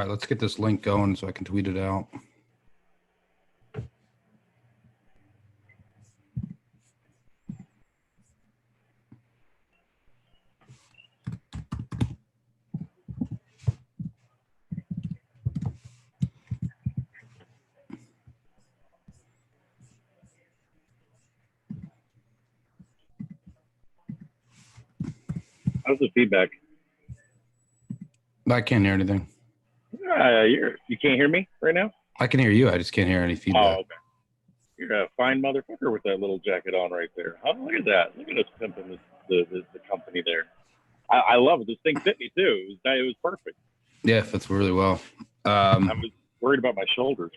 right, let's get this link going so I can tweet it out. How's the feedback? I can't hear anything. You can't hear me right now? I can hear you. I just can't hear any feedback. Oh, okay. You're a fine motherfucker with that little jacket on right there. Oh, look at that. Look at us pimping the company there. I love it. This thing fit me too. It was perfect. Yeah, it fits really well. I was worried about my shoulders.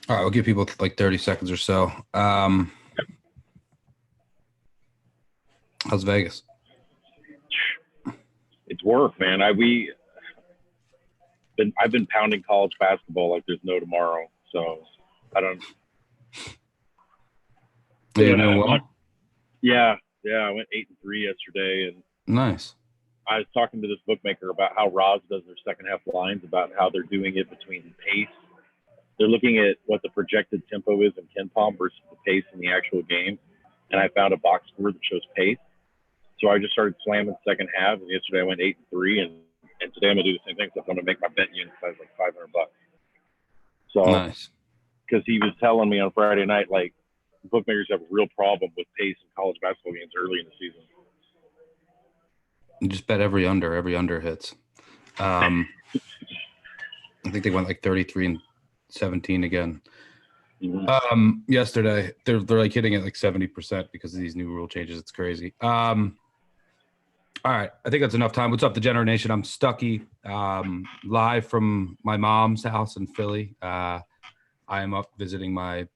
All right, we'll give people like 30 seconds or so. How's Vegas? It's work, man. I've been pounding college basketball like there's no tomorrow. So I don't. Yeah. I went 8-3 yesterday, and nice. I was talking to this bookmaker about how Roz does their second half lines, about how they're doing it between pace. They're looking at what the projected tempo is in KenPom versus the pace in the actual game. And I found a box score that shows pace. So I just started slamming second half. And yesterday I went 8-3, and today I'm gonna do the same thing. So I'm gonna make my bet unit size like $500. So nice. Because he was telling me on Friday night, like, bookmakers have a real problem with pace in college basketball games early in the season. You just bet every under hits. I think they went like 33-17 again. Mm-hmm. Yesterday they're like hitting it like 70% because of these new rule changes. It's crazy. All right, I think that's enough time. What's up, Degenerate Nation? I'm Stuckey, live from my mom's house in Philly. I am up visiting I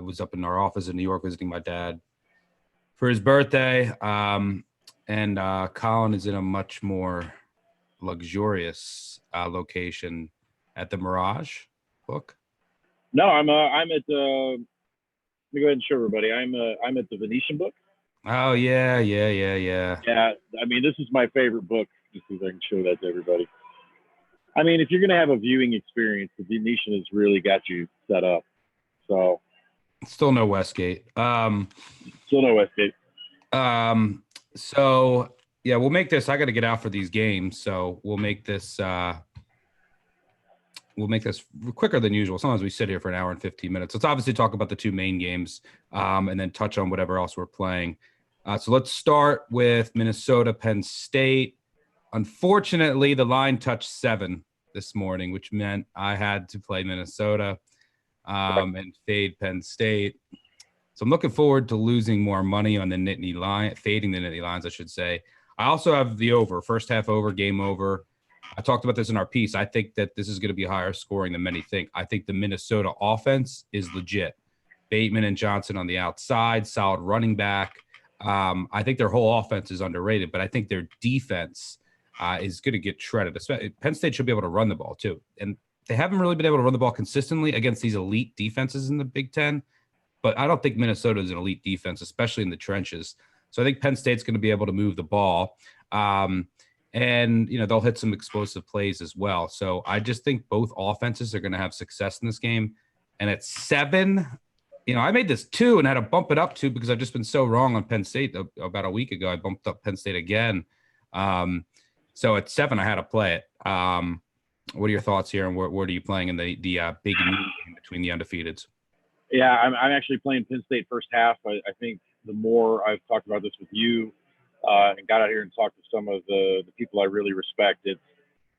was up in our office in New York visiting my dad for his birthday. And Colin is in a much more luxurious location at the Mirage book. No, I'm at let me go ahead and show everybody. I'm at the Venetian book. Oh yeah. Yeah, I mean, this is my favorite book. Just so I can show that to everybody. I mean, if you're gonna have a viewing experience, the Venetian has really got you set up. So still no Westgate. Still no Westgate. So yeah, we'll make this. I got to get out for these games, so we'll make this. We'll make this quicker than usual. Sometimes we sit here for an hour and 15 minutes. Let's obviously talk about the two main games, and then touch on whatever else we're playing. So let's start with Minnesota, Penn State. Unfortunately, the line touched 7 this morning, which meant I had to play Minnesota and fade Penn State. So I'm looking forward to losing more money on the Nittany line, fading the Nittany lines, I should say. I also have the over, first half over, game over. I talked about this in our piece. I think that this is going to be higher scoring than many think. I think the Minnesota offense is legit. Bateman and Johnson on the outside, solid running back. I think their whole offense is underrated, but I think their defense is going to get shredded. Penn State should be able to run the ball too. And they haven't really been able to run the ball consistently against these elite defenses in the Big Ten. But I don't think Minnesota is an elite defense, especially in the trenches. So I think Penn State's going to be able to move the ball. And, they'll hit some explosive plays as well. So I just think both offenses are going to have success in this game. And at 7, I made this 2 and had to bump it up 2 because I've just been so wrong on Penn State. About a week ago, I bumped up Penn State again. So at 7, I had to play it. What are your thoughts here, and where are you playing in the big game between the undefeateds? Yeah, I'm actually playing Penn State first half. I think the more I've talked about this with you and got out here and talked to some of the people I really respect,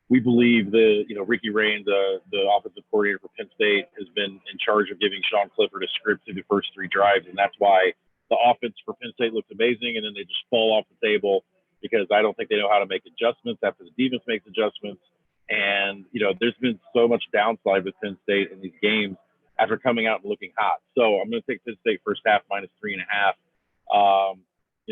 we believe Ricky Raines, the offensive coordinator for Penn State, has been in charge of giving Sean Clifford a script through the first 3 drives, and that's why the offense for Penn State looks amazing, and then they just fall off the table because I don't think they know how to make adjustments after the defense makes adjustments. And, there's been so much downside with Penn State in these games after coming out and looking hot. So I'm going to take Penn State first half -3.5.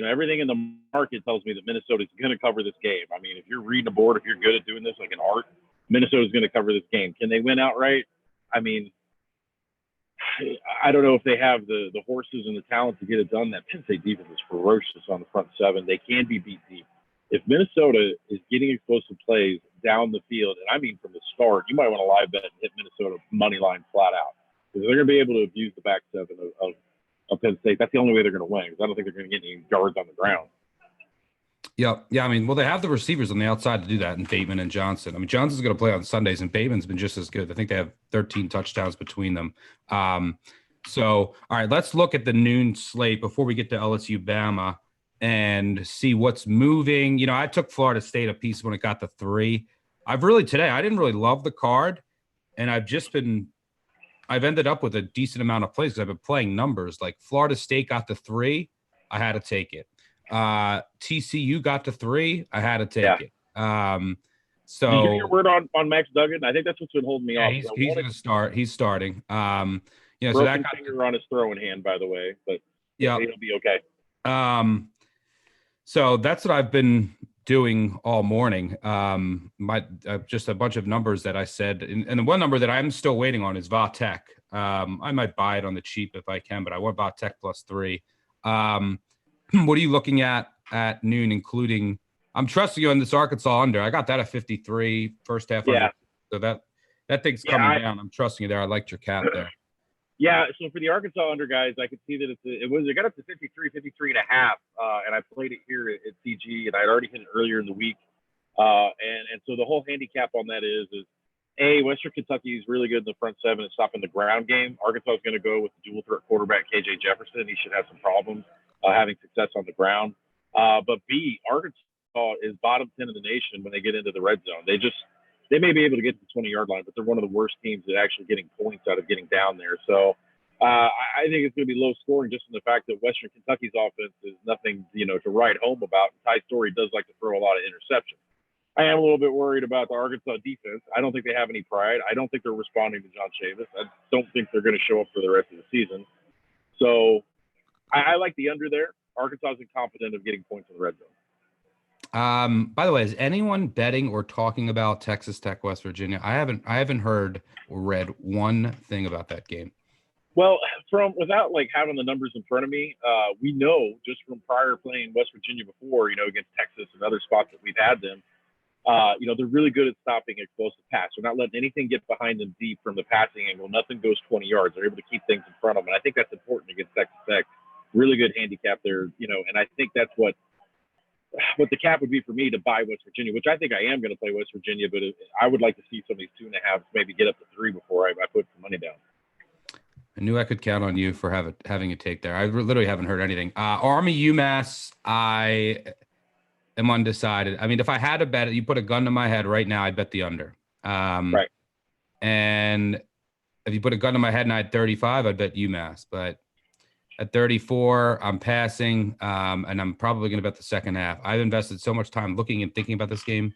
Everything in the market tells me that Minnesota is going to cover this game. I mean, if you're reading a board, if you're good at doing this like an art, Minnesota is going to cover this game. Can they win outright? I mean, I don't know if they have the horses and the talent to get it done. That Penn State defense is ferocious on the front 7. They can be beat deep. If Minnesota is getting explosive plays down the field, and I mean from the start, you might want to live bet and hit Minnesota money line flat out, because they're going to be able to abuse the back 7 of Penn State. That's the only way they're going to win, because I don't think they're going to get any yards on the ground. Yeah. I mean, well, they have the receivers on the outside to do that, and Bateman and Johnson. I mean, Johnson's going to play on Sundays, and Bateman's been just as good. I think they have 13 touchdowns between them. So, all right, let's look at the noon slate before we get to LSU Bama and see what's moving. I took Florida State a piece when it got to 3. I didn't really love the card, and I've ended up with a decent amount of plays because I've been playing numbers. Like Florida State got to 3, I had to take it. TCU got to 3, I had to take it. So did you get your word on Max Duggan? I think that's what's been holding me off. He's going to start. He's starting. So that got finger on his throwing hand, by the way, but yeah, he'll be okay. So that's what I've been doing all morning. Just a bunch of numbers that I said, and the one number that I'm still waiting on is Vatek. I might buy it on the cheap if I can, but I want Vatek +3. What are you looking at noon, including I'm trusting you on this Arkansas under. I got that at 53 first half. Yeah. Under, so that thing's coming down. I'm trusting you there. I liked your cap there. Yeah, so for the Arkansas under guys, I could see that it got up to 53.5, and I played it here at CG, and I'd already hit it earlier in the week. And so the whole handicap on that is Western Kentucky is really good in the front 7 and stopping the ground game. Arkansas is going to go with the dual threat quarterback KJ Jefferson. He should have some problems having success on the ground. But B, Arkansas is bottom 10 in the nation when they get into the red zone. They may be able to get to the 20-yard line, but they're one of the worst teams at actually getting points out of getting down there. So I think it's going to be low scoring just from the fact that Western Kentucky's offense is nothing, to write home about. Ty Storey does like to throw a lot of interceptions. I am a little bit worried about the Arkansas defense. I don't think they have any pride. I don't think they're responding to John Chavis. I don't think they're going to show up for the rest of the season. So I like the under there. Arkansas is incompetent of getting points in the red zone. By the way, is anyone betting or talking about Texas Tech, West Virginia? I haven't heard or read one thing about that game. Well, without having the numbers in front of me, we know just from prior playing West Virginia before, against Texas and other spots that we've had them, they're really good at stopping explosive pass. They're not letting anything get behind them deep from the passing angle. Nothing goes 20 yards. They're able to keep things in front of them. And I think that's important against Texas Tech. Really good handicap there, and I think that's what the cap would be for me to buy West Virginia, which I think I am going to play West Virginia, but I would like to see some of these 2.5s maybe get up to 3 before I put some money down. I knew I could count on you for having a take there. I literally haven't heard anything. Army UMass, I am undecided. I mean, if I had to bet it, you put a gun to my head right now, I'd bet the under. Right. And if you put a gun to my head and I had 35, I'd bet UMass. But at 34, I'm passing, and I'm probably going to bet the second half. I've invested so much time looking and thinking about this game.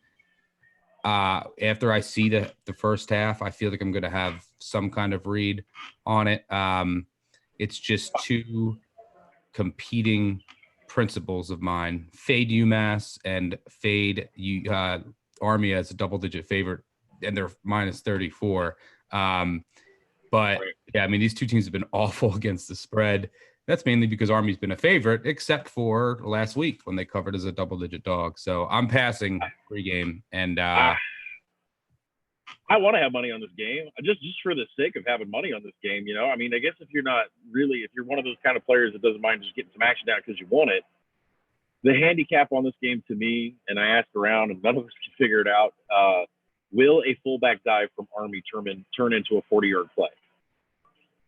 After I see the first half, I feel like I'm going to have some kind of read on it. It's just two competing principles of mine: fade UMass and fade Army as a double-digit favorite, and they're -34. But yeah, I mean, these two teams have been awful against the spread. That's mainly because Army's been a favorite, except for last week when they covered as a double-digit dog. So I'm passing pregame, and I want to have money on this game just for the sake of having money on this game. I mean, I guess if you're one of those kind of players that doesn't mind just getting some action down because you want it, the handicap on this game to me, and I asked around and none of us can figure it out. Will a fullback dive from Army turn into a 40-yard play?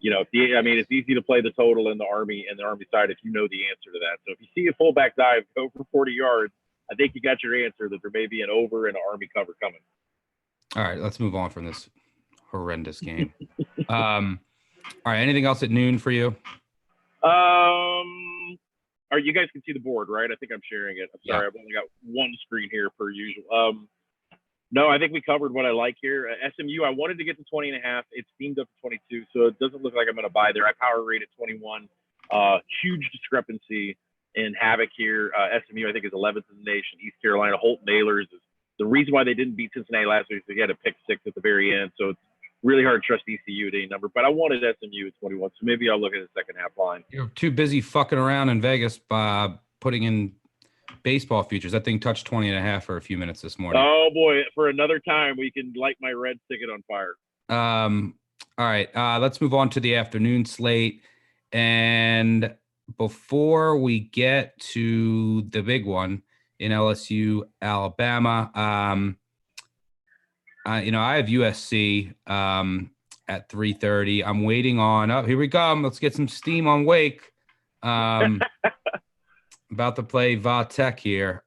It's easy to play the total in the Army side if you know the answer to that. So if you see a fullback dive go for 40 yards, I think you got your answer that there may be an over and an Army cover coming. All right, let's move on from this horrendous game. All right, anything else at noon for you? Or you guys can see the board, right? I think I'm sharing it. I'm sorry, I've only got one screen here per usual. No, I think we covered what I like here. SMU, I wanted to get to 20 and a half. It steamed up to 22, so it doesn't look like I'm going to buy there. I power rate at 21. Huge discrepancy in Havoc here. SMU, I think, is 11th in the nation. East Carolina, Holton Ahlers is the reason why they didn't beat Cincinnati last week. Is they had a pick six at the very end, so it's really hard to trust ECU at any number. But I wanted SMU at 21, so maybe I'll look at the second half line. You're too busy fucking around in Vegas putting in baseball futures. That thing touched 20 and a half for a few minutes this morning. Oh boy, for another time we can light my red ticket on fire. All right, let's move on to the afternoon slate. And before we get to the big one in LSU, Alabama, I have USC at 3:30. I'm waiting on. Oh, here we go. Let's get some steam on Wake. About to play Va Tech here.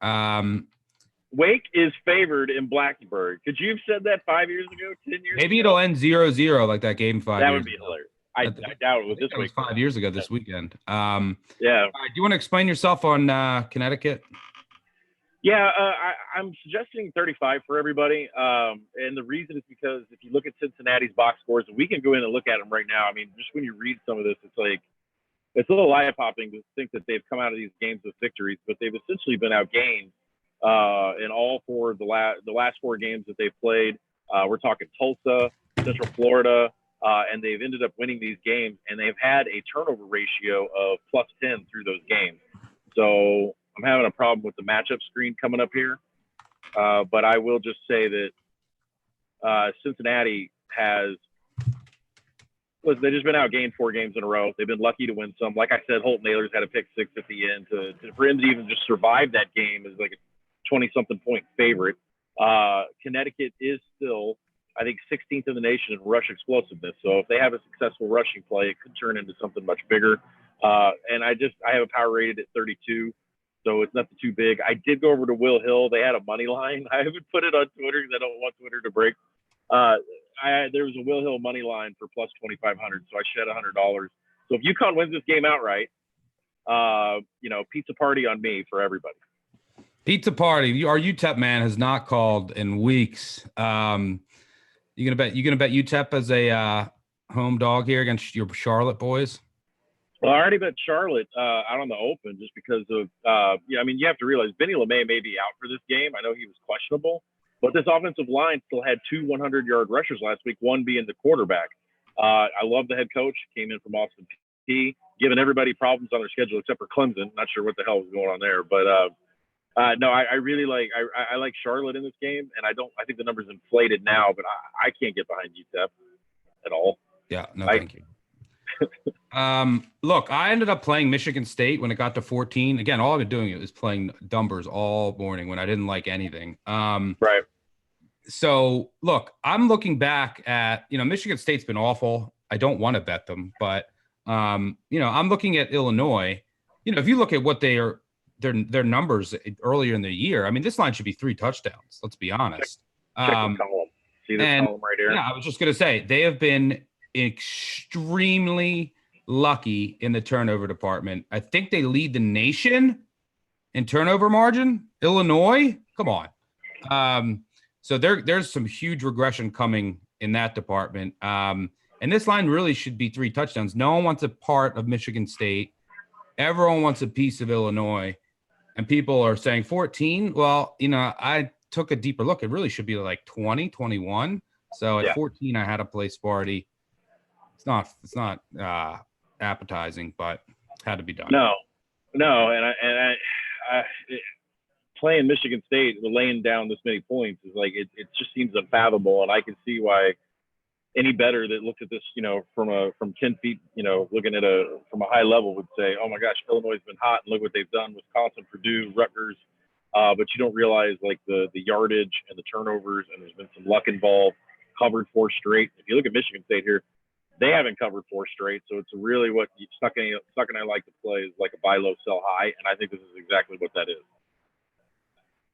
Wake is favored in Blacksburg. Could you have said that 5 years ago, 10 years Maybe ago? It'll end 0-0 like that game 5 years ago. That would be hilarious. I doubt it was this week. 5 years ago this weekend. Yeah. Do you want to explain yourself on Connecticut? Yeah, I'm suggesting 35 for everybody. And the reason is because if you look at Cincinnati's box scores, and we can go in and look at them right now. I mean, just when you read some of this, it's a little eye-popping to think that they've come out of these games with victories, but they've essentially been outgained in all four of the last four games that they've played. We're talking Tulsa, Central Florida, and they've ended up winning these games, and they've had a turnover ratio of plus 10 through those games. So I'm having a problem with the matchup screen coming up here, but I will just say that Cincinnati has – they've just been outgained 4 games in a row. They've been lucky to win some. Like I said, Holton Ahlers had a pick six at the end. For him to even just survive that game is like a 20-something point favorite. Connecticut is still, I think, 16th in the nation in rush explosiveness. So if they have a successful rushing play, it could turn into something much bigger. And I have a power rated at 32, so it's nothing too big. I did go over to Will Hill. They had a money line. I haven't put it on Twitter because I don't want Twitter to break. There was a Will Hill money line for plus 2,500, so I shed $100. So if UConn wins this game outright, pizza party on me for everybody. Pizza party. Our UTEP man has not called in weeks. You gonna bet UTEP as a home dog here against your Charlotte boys? Well, I already bet Charlotte out on the open just because of you have to realize Benny LeMay may be out for this game. I know he was questionable. But this offensive line still had 2 100-yard rushers last week, one being the quarterback. I love the head coach. Came in from Austin Peay, giving everybody problems on their schedule except for Clemson. Not sure what the hell was going on there. But, no, I really I like Charlotte in this game. And I think the number's inflated now, but I can't get behind UTEP at all. Yeah, no, thank you. Look, I ended up playing Michigan State when it got to 14. Again, all I've been doing is playing numbers all morning when I didn't like anything. Right. So, look, I'm looking back at, Michigan State's been awful. I don't want to bet them, but, I'm looking at Illinois. If you look at what their numbers earlier in the year, I mean, this line should be 3 touchdowns. Let's be honest. Check the column. See this column right here? Yeah, I was just going to say, they have been extremely lucky in the turnover department. I think they lead the nation in turnover margin. Illinois, come on. So there's some huge regression coming in that department. And this line really should be 3 touchdowns. No one wants a part of Michigan State. Everyone wants a piece of Illinois. And people are saying 14. Well, I took a deeper look. It really should be like 20, 21. So at 14, I had a play Sparty. It's not appetizing, but had to be done. No, and I playing Michigan State, laying down this many points is it just seems unfathomable, and I can see why any bettor that looks at this, from 10 feet, looking at from a high level would say, oh my gosh, Illinois has been hot, and look what they've done, Wisconsin, Purdue, Rutgers, but you don't realize the yardage and the turnovers, and there's been some luck involved. Covered 4 straight. If you look at Michigan State here, they haven't covered 4 straight, so it's really what Stuck and I like to play is like a buy low, sell high, and I think this is exactly what that is.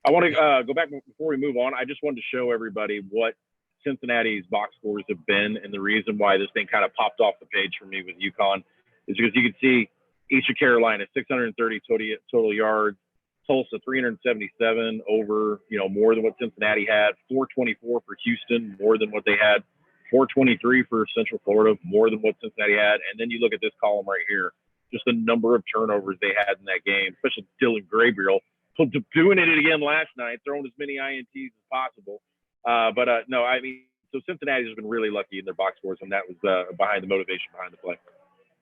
I want to go back before we move on. I just wanted to show everybody what Cincinnati's box scores have been, and the reason why this thing kind of popped off the page for me with UConn is because you can see Eastern Carolina 630 total yards, Tulsa 377 over, more than what Cincinnati had, 424 for Houston, more than what they had, 423 for Central Florida, more than what Cincinnati had. And then you look at this column right here, just the number of turnovers they had in that game, especially Dylan Gabriel, doing it again last night, throwing as many INTs as possible. No, I mean, so Cincinnati has been really lucky in their box scores, and that was behind the motivation behind the play.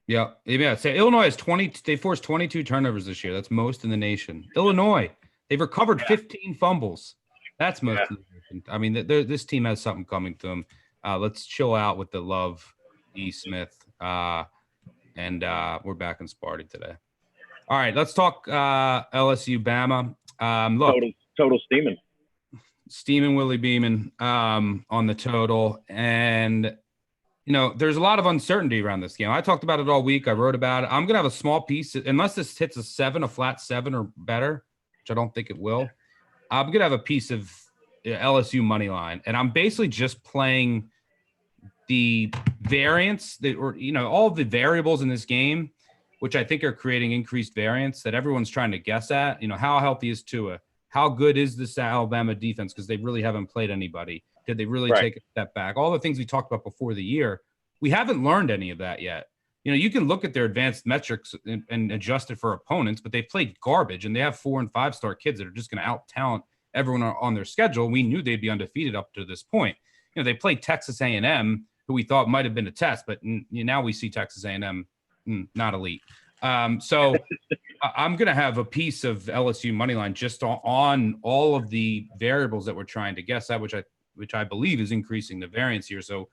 Yeah. So Illinois has 20. They forced 22 turnovers this year. That's most in the nation. Illinois, they've recovered 15 fumbles. That's most in the nation. I mean, this team has something coming to them. Let's chill out with the Love E. Smith. And we're back in Sparty today. All right, let's talk LSU Bama. Look, total steaming Willie Beeman on the total, and there's a lot of uncertainty around this game. I talked about it all week. I wrote about it. I'm gonna have a small piece, unless this hits a flat 7 or better, which I don't think it will. I'm gonna have a piece of LSU money line, and I'm basically just playing the variance all of the variables in this game, which I think are creating increased variance that everyone's trying to guess at. How healthy is Tua? How good is this Alabama defense? Because they really haven't played anybody. Did they really take a step back? All the things we talked about before the year, we haven't learned any of that yet. You can look at their advanced metrics and adjust it for opponents, but they've played garbage, and they have 4- and 5-star kids that are just going to out-talent everyone on their schedule. We knew they'd be undefeated up to this point. They played Texas A&M, who we thought might have been a test, but now we see Texas A&M not elite. So I'm going to have a piece of LSU money line just on all of the variables that we're trying to guess at, which I believe is increasing the variance here. So,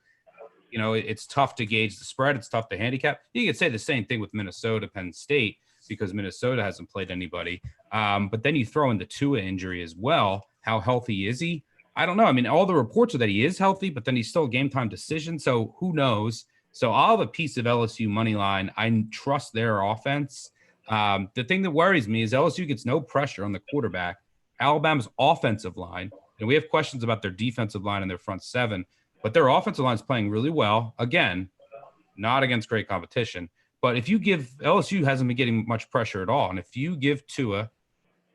it's tough to gauge the spread. It's tough to handicap. You could say the same thing with Minnesota, Penn State, because Minnesota hasn't played anybody. But then you throw in the Tua injury as well. How healthy is he? I don't know. I mean, all the reports are that he is healthy, but then he's still a game time decision. So who knows? So I'll have a piece of LSU money line. I trust their offense. The thing that worries me is LSU gets no pressure on the quarterback. Alabama's offensive line, and we have questions about their defensive line and their front seven, but their offensive line is playing really well. Again, not against great competition. But if you give LSU hasn't been getting much pressure at all, and if you give Tua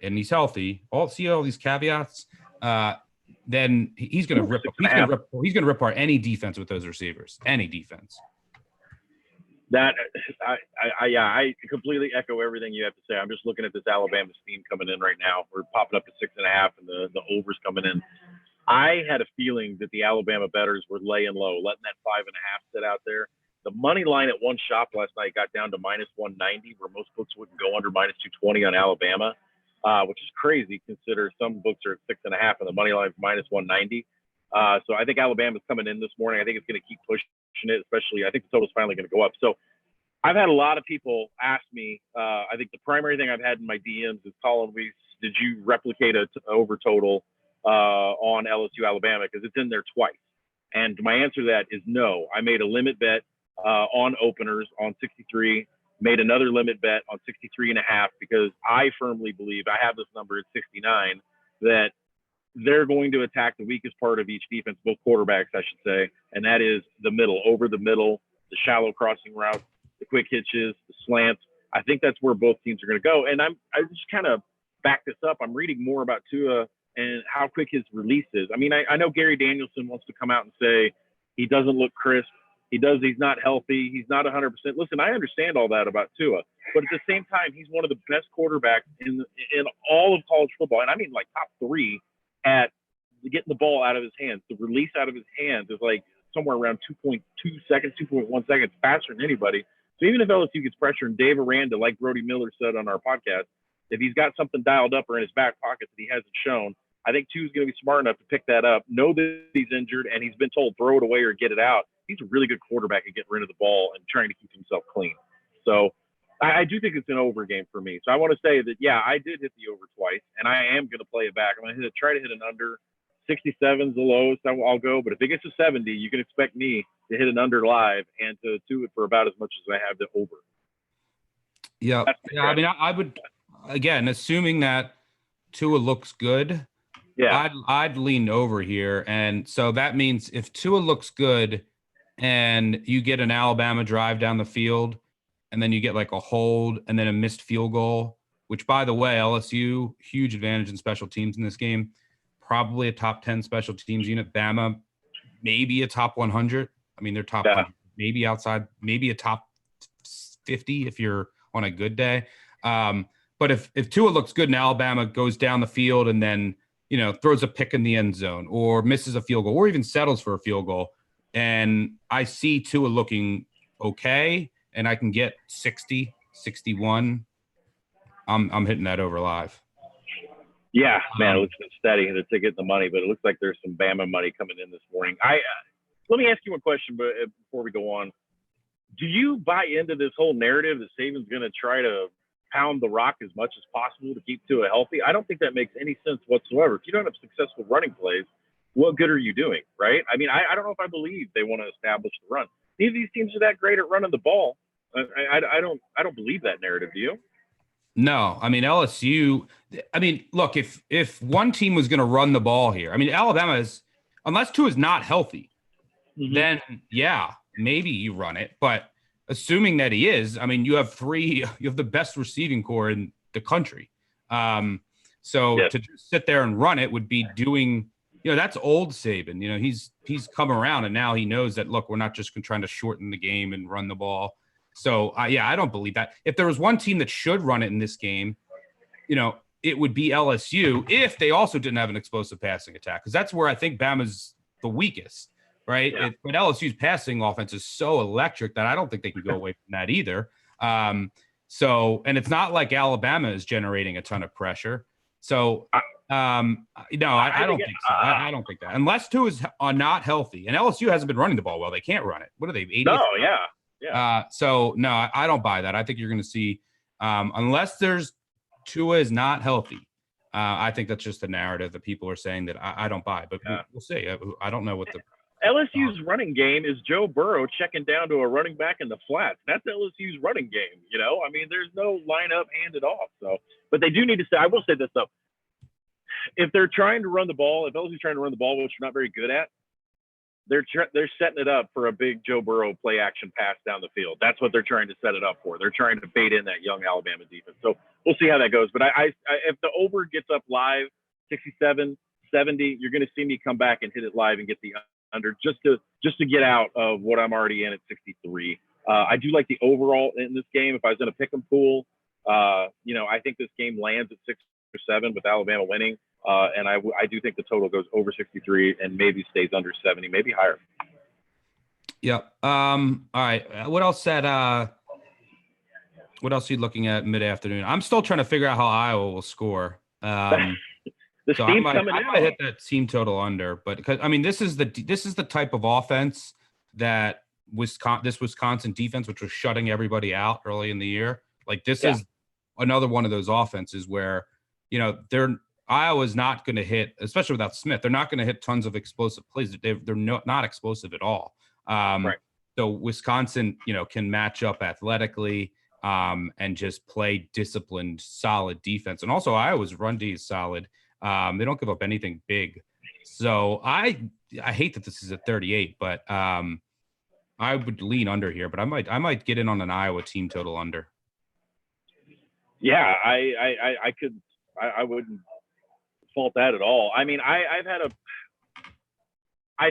and he's healthy, all these caveats, then he's going to rip. He's going to rip apart any defense with those receivers. Any defense. That I completely echo everything you have to say. I'm just looking at this Alabama steam coming in right now. We're popping up to 6.5, and the overs coming in. I had a feeling that the Alabama bettors were laying low, letting that 5.5 sit out there. The money line at one shop last night got down to -190, where most books wouldn't go under -220 on Alabama, which is crazy. Consider some books are at 6.5 and the money line is -190. So I think Alabama's coming in this morning. I think it's going to keep pushing it, especially I think the total's finally going to go up. So I've had a lot of people ask me, I think the primary thing I've had in my DMs is, Colin Weiss, did you replicate a over total on LSU Alabama? Because it's in there twice. And my answer to that is no. I made a limit bet on openers on 63, made another limit bet on 63.5, because I firmly believe, I have this number at 69, that they're going to attack the weakest part of each defense, both quarterbacks, I should say, and that is the middle, over the middle, the shallow crossing routes, the quick hitches, the slants. I think that's where both teams are going to go. And I just kind of back this up. I'm reading more about Tua and how quick his release is. I mean, I know Gary Danielson wants to come out and say he doesn't look crisp. He's not healthy. He's not 100%. Listen, I understand all that about Tua, but at the same time, he's one of the best quarterbacks in all of college football. And I mean, like top 3 at getting the ball out of his hands. The release out of his hands is like somewhere around 2.2 seconds, 2.1 seconds faster than anybody. So even if LSU gets pressure, and Dave Aranda, like Brody Miller said on our podcast, if he's got something dialed up or in his back pocket that he hasn't shown, I think Tua's going to be smart enough to pick that up, know that he's injured, and he's been told throw it away or get it out. He's a really good quarterback at getting rid of the ball and trying to keep himself clean. So I do think it's an over game for me. So I want to say that, yeah, I did hit the over twice, and I am going to play it back. I'm going to try to hit an under. 67 is the lowest I'll go, but if it gets to 70, you can expect me to hit an under live and to do it for about as much as I have the over. Yeah. I mean, I would, again, assuming that Tua looks good, Yeah. I'd lean over here, and so that means if Tua looks good, and you get an Alabama drive down the field, and then you get like a hold, and then a missed field goal. Which, by the way, LSU huge advantage in special teams in this game. Probably a top 10 special teams unit. Bama maybe a top 100. I mean, they're top Yeah. 100, maybe outside, maybe a top 50 if you're on a good day. But if Tua looks good and Alabama goes down the field and then, throws a pick in the end zone or misses a field goal or even settles for a field goal, and I see Tua looking okay and I can get 60, 61, I'm hitting that over live. Yeah, man, it looks steady. They're getting the money, but it looks like there's some Bama money coming in this morning. Let me ask you one question before we go on. Do you buy into this whole narrative that Saban's going to try to pound the rock as much as possible to keep Tua healthy? I don't think that makes any sense whatsoever. If you don't have successful running plays, what good are you doing, right? I mean, I don't know if I believe they want to establish the run. Neither of these teams are that great at running the ball. I don't believe that narrative. Do you? No, I mean LSU. I mean, look, if one team was going to run the ball here, I mean Alabama is, unless Tua is not healthy, then yeah, maybe you run it. But assuming that he is, I mean, you have the best receiving core in the country. So to just sit there and run it would be doing, that's old Saban. He's come around and now he knows that, look, we're not just trying to shorten the game and run the ball. So, I don't believe that. If there was one team that should run it in this game, it would be LSU if they also didn't have an explosive passing attack, because that's where I think Bama's the weakest, right? Yeah. But LSU's passing offense is so electric that I don't think they can go away from that either. And it's not like Alabama is generating a ton of pressure. So, I don't think so. I don't think that. Unless Tua is not healthy, and LSU hasn't been running the ball well. They can't run it. What are they, 80th? No, yeah. Yeah. So no, I don't buy that. I think you're going to see, unless Tua is not healthy. I think that's just a narrative that people are saying that I don't buy, but we'll see. I don't know what the LSU's running game is Joe Burrow checking down to a running back in the flats. That's LSU's running game. I mean, there's no lineup handed off. So, but they do need to say. I will say this though: if they're trying to run the ball, if LSU's trying to run the ball, which they're not very good at, they're setting it up for a big Joe Burrow play action pass down the field. That's what they're trying to set it up for. They're trying to bait in that young Alabama defense. So we'll see how that goes. But I if the over gets up live, 67, 70, you're going to see me come back and hit it live and get the under just to get out of what I'm already in at 63. I do like the overall in this game. If I was in a pick 'em pool, I think this game lands at 6 or 7 with Alabama winning. And I do think the total goes over 63 and maybe stays under 70, maybe higher. Yep. All right. What else what else are you looking at mid-afternoon? I'm still trying to figure out how Iowa will score. So I might hit that team total under, but because this is the type of offense that this Wisconsin defense, which was shutting everybody out early in the year, like this is another one of those offenses where Iowa's not going to hit, especially without Smith. They're not going to hit tons of explosive plays. They're not explosive at all. Right. So Wisconsin, can match up athletically and just play disciplined, solid defense. And also Iowa's run D is solid. They don't give up anything big. So I hate that this is at 38, but I would lean under here. But I might get in on an Iowa team total under. Yeah, I wouldn't fault that at all. I mean, I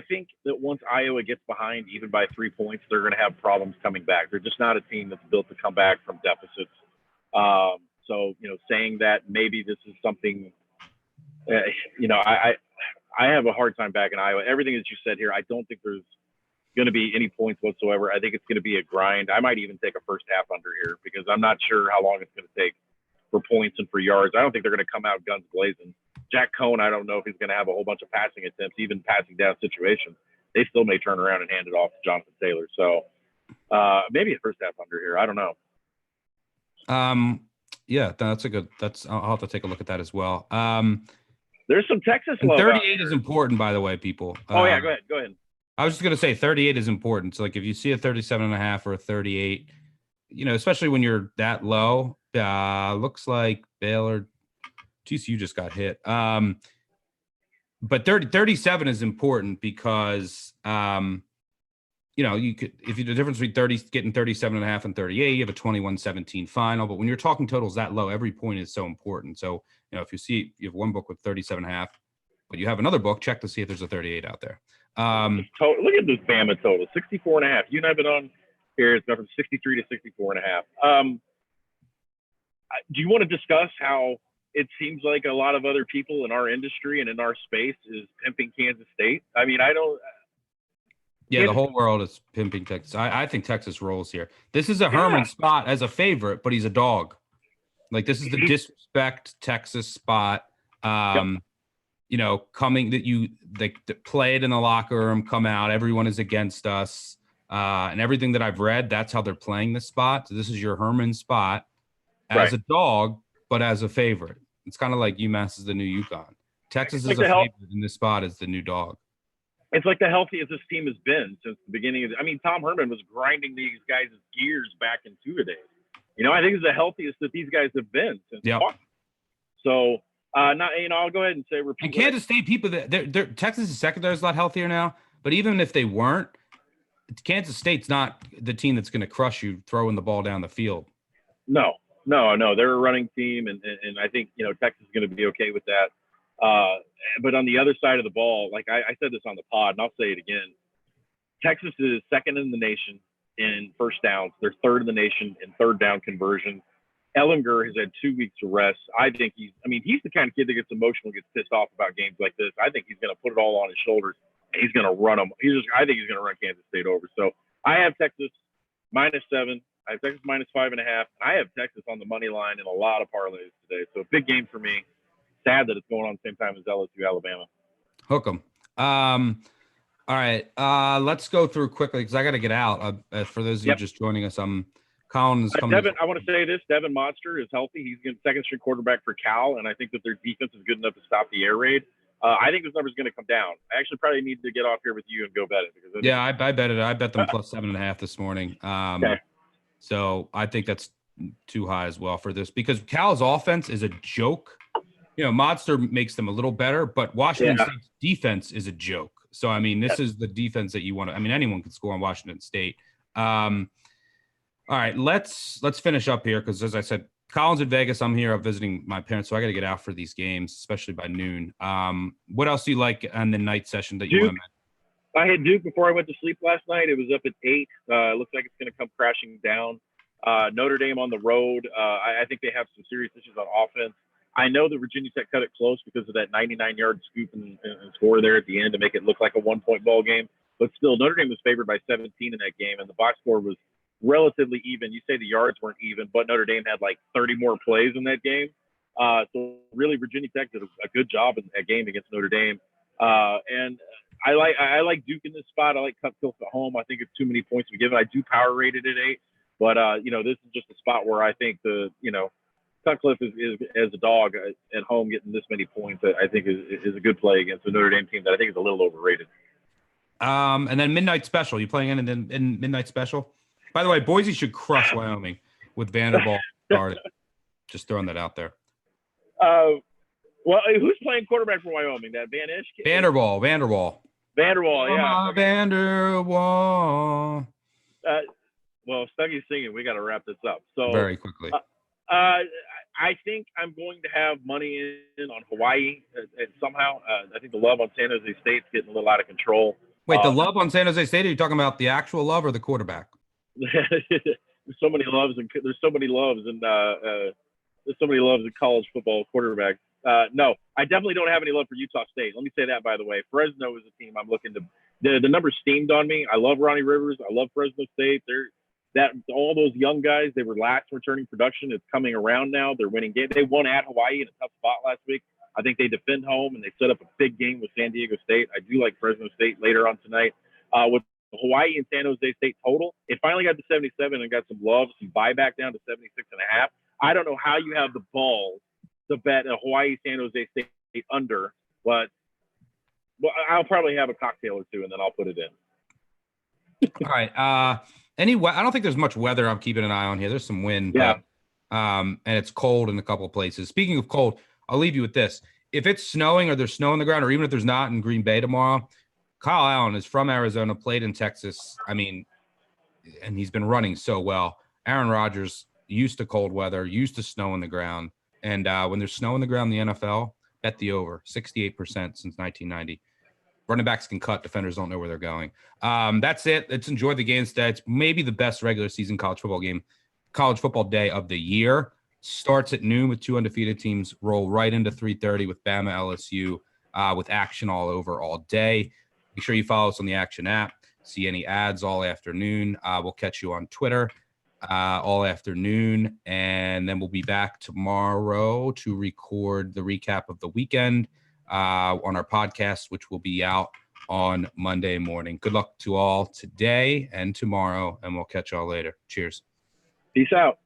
think that once Iowa gets behind, even by 3 points, they're going to have problems coming back. They're just not a team that's built to come back from deficits. So, saying that maybe this is something, I have a hard time backing Iowa. Everything that you said here, I don't think there's going to be any points whatsoever. I think it's going to be a grind. I might even take a first half under here because I'm not sure how long it's going to take for points and for yards. I don't think they're going to come out guns blazing. Jack Cohn, I don't know if he's going to have a whole bunch of passing attempts, even passing down situations. They still may turn around and hand it off to Jonathan Taylor. So maybe a first half under here. I don't know. Yeah, I'll have to take a look at that as well. There's some Texas love. 38 is important, by the way, people. Go ahead. I was just going to say 38 is important. So like if you see a 37.5 or a 38, especially when you're that low, looks like Baylor, TCU just got hit. But 37 is important because, you could, if you the difference between getting 37.5 and 38, you have a 21-17 final. But when you're talking totals that low, every point is so important. So, if you have one book with 37.5, but you have another book, check to see if there's a 38 out there. Look at this Bama total, 64.5. You and I have been on here. It's gone from 63 to 64.5. Do you want to discuss how it seems like a lot of other people in our industry and in our space is pimping Kansas State? I mean, I don't. Yeah, the whole world is pimping Texas. I think Texas rolls here. This is a Herman spot as a favorite, but he's a dog. Like, this is the disrespect Texas spot. Coming that they play it in the locker room, come out, everyone is against us. And everything that I've read, that's how they're playing this spot. So this is your Herman spot as a dog, but as a favorite. It's kind of like UMass is the new UConn. Texas is a favorite in this spot as the new dog. It's like the healthiest this team has been since the beginning of. Tom Herman was grinding these guys' gears back in two-a-days. I think it's the healthiest that these guys have been since. Yep. So, I'll go ahead and say repeat. And Kansas State people that Texas' secondary is a lot healthier now. But even if they weren't, Kansas State's not the team that's going to crush you throwing the ball down the field. No. They're a running team, and I think Texas is going to be okay with that. But on the other side of the ball, like I said this on the pod, and I'll say it again, Texas is second in the nation in first downs. They're third in the nation in third down conversion. Ellinger has had 2 weeks of rest. I think he's the kind of kid that gets emotional, gets pissed off about games like this. I think he's going to put it all on his shoulders, and he's going to run them. I think he's going to run Kansas State over. So I have Texas -7. I have Texas -5.5. I have Texas on the money line in a lot of parlays today. So big game for me. Sad that it's going on the same time as LSU, Alabama. Hook 'em. All right. Let's go through quickly because I got to get out. For those of you just joining us, Colin is coming. I want to say this. Devin Monster is healthy. He's getting second string quarterback for Cal, and I think that their defense is good enough to stop the air raid. I think this number is going to come down. I actually probably need to get off here with you and go bet it. I bet it. I bet them +7.5 this morning. Okay. So I think that's too high as well for this because Cal's offense is a joke. Monster makes them a little better, but Washington State's defense is a joke. So, this is the defense that you want to – anyone can score on Washington State. All right, let's finish up here because, as I said, Colin's in Vegas. I'm here. I'm visiting my parents, so I got to get out for these games, especially by noon. What else do you like on the night session that you want to mention? I had Duke before I went to sleep last night. It was up at 8. It looks like it's going to come crashing down. Notre Dame on the road. I think they have some serious issues on offense. I know that Virginia Tech cut it close because of that 99-yard scoop and score there at the end to make it look like a one-point ball game. But still, Notre Dame was favored by 17 in that game, and the box score was relatively even. You say the yards weren't even, but Notre Dame had like 30 more plays in that game. So really, Virginia Tech did a good job in that game against Notre Dame. And I like Duke in this spot. I like Cutcliffe at home. I think it's too many points to be given. I do power rate it at 8, but this is just a spot where I think Cutcliffe is as a dog at home getting this many points. I think is a good play against the Notre Dame team that I think is a little overrated. And then midnight special. You playing in midnight special? By the way, Boise should crush Wyoming with Vanderbilt guarding. Just throwing that out there. Well, who's playing quarterback for Wyoming? That Van Ish kid? Vanderwall, yeah. Vanderwall. Well, Stuggy's singing. We got to wrap this up. So very quickly. I think I'm going to have money in on Hawaii and somehow. I think the love on San Jose State's getting a little out of control. Wait, the love on San Jose State? Are you talking about the actual love or the quarterback? There's so many loves in college football quarterbacks. No, I definitely don't have any love for Utah State. Let me say that, by the way. Fresno is a team I'm looking to. The numbers steamed on me. I love Ronnie Rivers. I love Fresno State. All those young guys, they were last returning production. It's coming around now. They're winning games. They won at Hawaii in a tough spot last week. I think they defend home, and they set up a big game with San Diego State. I do like Fresno State later on tonight. With Hawaii and San Jose State total, it finally got to 77 and got some love, some buyback down to 76.5. I don't know how you have the balls to bet a Hawaii San Jose State under, but I'll probably have a cocktail or two, and then I'll put it in. All right. I don't think there's much weather I'm keeping an eye on here. There's some wind, yeah. But, and it's cold in a couple of places. Speaking of cold, I'll leave you with this. if it's snowing or there's snow on the ground, or even if there's not in Green Bay tomorrow, Kyle Allen is from Arizona, played in Texas. I mean, and he's been running so well. Aaron Rodgers used to cold weather, used to snow on the ground. And when there's snow on the ground in the NFL, bet the over, 68% since 1990. Running backs can cut. Defenders don't know where they're going. That's it. Let's enjoy the games today. It's maybe the best regular season college football day of the year. Starts at noon with 2 undefeated teams. Roll right into 3:30 with Bama LSU with action all over all day. Be sure you follow us on the Action app. See any ads all afternoon. We'll catch you on Twitter all afternoon. And then we'll be back tomorrow to record the recap of the weekend on our podcast, which will be out on Monday morning. Good luck to all today and tomorrow, and we'll catch y'all later. Cheers. Peace out.